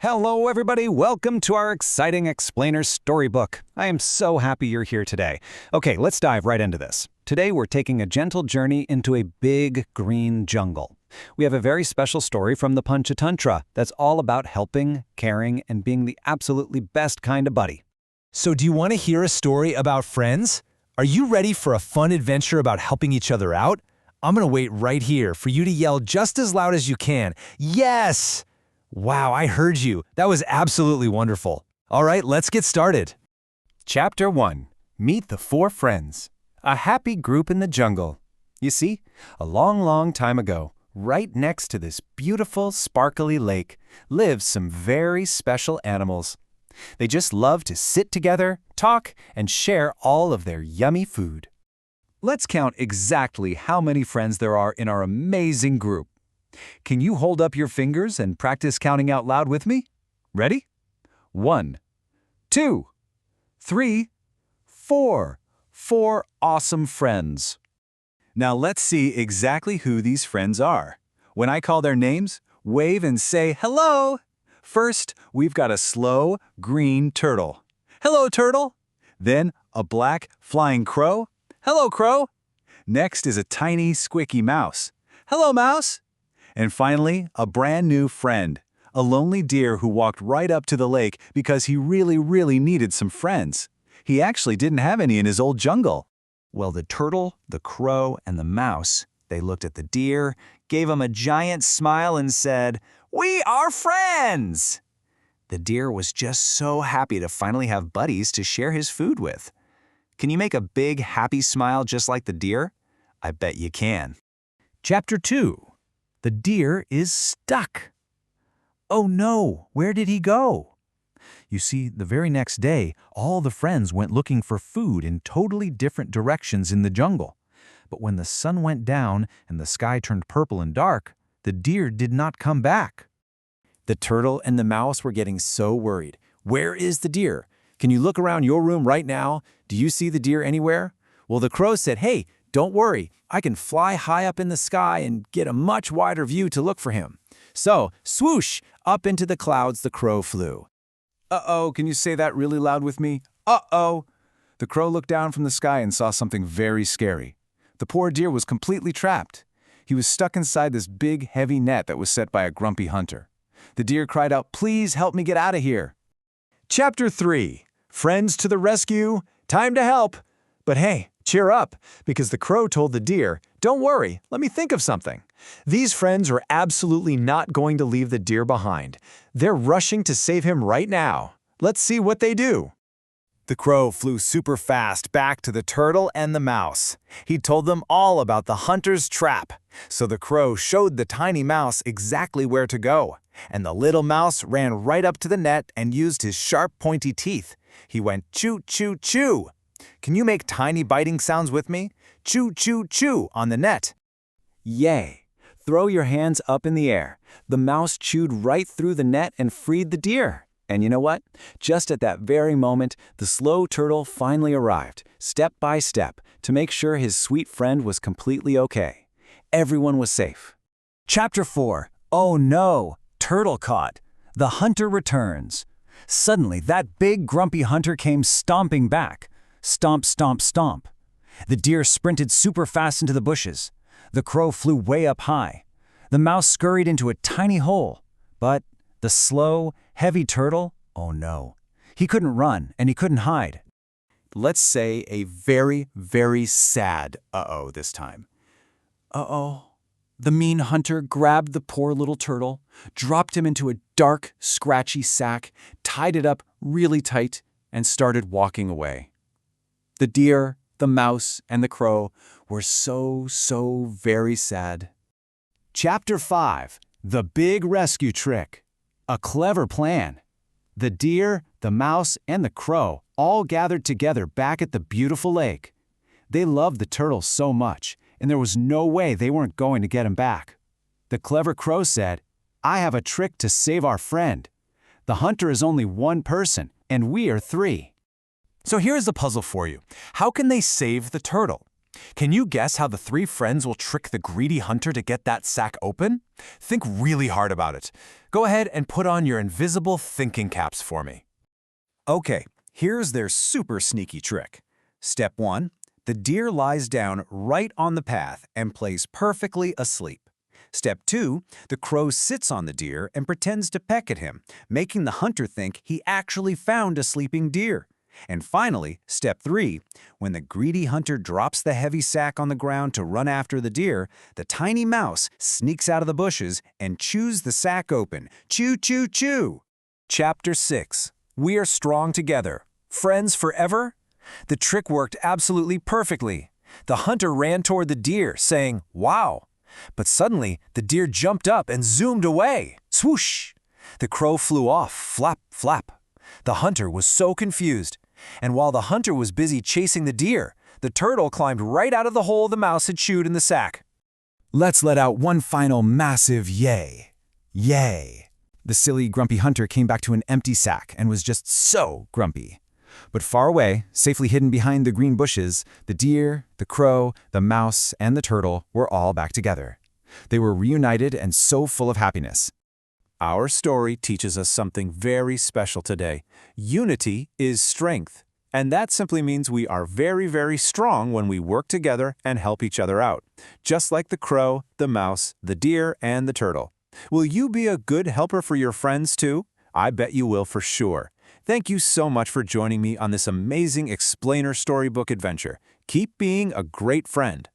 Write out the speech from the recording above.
Hello, everybody. Welcome to our exciting Explainer storybook. I am so happy you're here today. Okay, let's dive right into this. Today, we're taking a gentle journey into a big green jungle. We have a very special story from the Panchatantra that's all about helping, caring, and being the absolutely best kind of buddy. So do you want to hear a story about friends? Are you ready for a fun adventure about helping each other out? I'm going to wait right here for you to yell just as loud as you can. Yes! Wow, I heard you. That was absolutely wonderful. All right, let's get started. Chapter 1. Meet the Four Friends. A happy group in the jungle. You see, a long time ago, right next to this beautiful, sparkly lake, live some very special animals. They just love to sit together, talk, and share all of their yummy food. Let's count exactly how many friends there are in our amazing group. Can you hold up your fingers and practice counting out loud with me? Ready? 1, 2, 3, 4. 4 awesome friends. Now let's see exactly who these friends are. When I call their names, wave and say hello. First, we've got a slow, green turtle. Hello, turtle. Then a black, flying crow. Hello, crow. Next is a tiny, squeaky mouse. Hello, mouse. And finally, a brand new friend, a lonely deer who walked right up to the lake because he really needed some friends. He actually didn't have any in his old jungle. Well, the turtle, the crow, and the mouse, they looked at the deer, gave him a giant smile and said, "We are friends!" The deer was just so happy to finally have buddies to share his food with. Can you make a big, happy smile just like the deer? I bet you can. Chapter 2. The deer is stuck. Oh no, where did he go? You see, the very next day, all the friends went looking for food in totally different directions in the jungle. But when the sun went down and the sky turned purple and dark, the deer did not come back. The turtle and the mouse were getting so worried. Where is the deer? Can you look around your room right now? Do you see the deer anywhere? Well, the crow said, "Hey, don't worry. I can fly high up in the sky and get a much wider view to look for him." So, swoosh, up into the clouds the crow flew. Uh-oh, can you say that really loud with me? Uh-oh. The crow looked down from the sky and saw something very scary. The poor deer was completely trapped. He was stuck inside this big, heavy net that was set by a grumpy hunter. The deer cried out, "Please help me get out of here." Chapter 3. Friends to the rescue. Time to help. But hey, cheer up, because the crow told the deer, "Don't worry, let me think of something." These friends are absolutely not going to leave the deer behind. They're rushing to save him right now. Let's see what they do. The crow flew super fast back to the turtle and the mouse. He told them all about the hunter's trap. So the crow showed the tiny mouse exactly where to go. And the little mouse ran right up to the net and used his sharp, pointy teeth. He went chew, chew, chew. Can you make tiny biting sounds with me? Chew, chew, chew on the net. Yay! Throw your hands up in the air. The mouse chewed right through the net and freed the deer. And you know what? Just at that very moment, the slow turtle finally arrived, step by step, to make sure his sweet friend was completely okay. Everyone was safe. Chapter 4. Oh no! Turtle caught. The hunter returns. Suddenly, that big grumpy hunter came stomping back. Stomp, stomp, stomp. The deer sprinted super fast into the bushes. The crow flew way up high. The mouse scurried into a tiny hole. But the slow, heavy turtle, oh no. He couldn't run and he couldn't hide. Let's say a very sad uh-oh this time. Uh-oh. The mean hunter grabbed the poor little turtle, dropped him into a dark, scratchy sack, tied it up really tight, and started walking away. The deer, the mouse, and the crow were so very sad. Chapter 5. The Big Rescue Trick. A clever plan. The deer, the mouse, and the crow all gathered together back at the beautiful lake. They loved the turtle so much, and there was no way they weren't going to get him back. The clever crow said, "I have a trick to save our friend. The hunter is only one person, and we are 3. So here's the puzzle for you. How can they save the turtle? Can you guess how the three friends will trick the greedy hunter to get that sack open? Think really hard about it. Go ahead and put on your invisible thinking caps for me. Okay, here's their super sneaky trick. Step 1. The deer lies down right on the path and plays perfectly asleep. Step 2. The crow sits on the deer and pretends to peck at him, making the hunter think he actually found a sleeping deer. And finally, step 3. When the greedy hunter drops the heavy sack on the ground to run after the deer, the tiny mouse sneaks out of the bushes and chews the sack open. Chew, chew, chew! Chapter 6. We are strong together. Friends forever? The trick worked absolutely perfectly. The hunter ran toward the deer, saying, "Wow!" But suddenly, the deer jumped up and zoomed away. Swoosh! The crow flew off, flap, flap. The hunter was so confused. And while the hunter was busy chasing the deer, the turtle climbed right out of the hole the mouse had chewed in the sack. Let's let out one final massive yay. Yay! The silly, grumpy hunter came back to an empty sack and was just so grumpy. But far away, safely hidden behind the green bushes, the deer, the crow, the mouse, and the turtle were all back together. They were reunited and so full of happiness. Our story teaches us something very special today. Unity is strength. And that simply means we are very, very strong when we work together and help each other out. Just like the crow, the mouse, the deer, and the turtle. Will you be a good helper for your friends too? I bet you will for sure. Thank you so much for joining me on this amazing explainer storybook adventure. Keep being a great friend.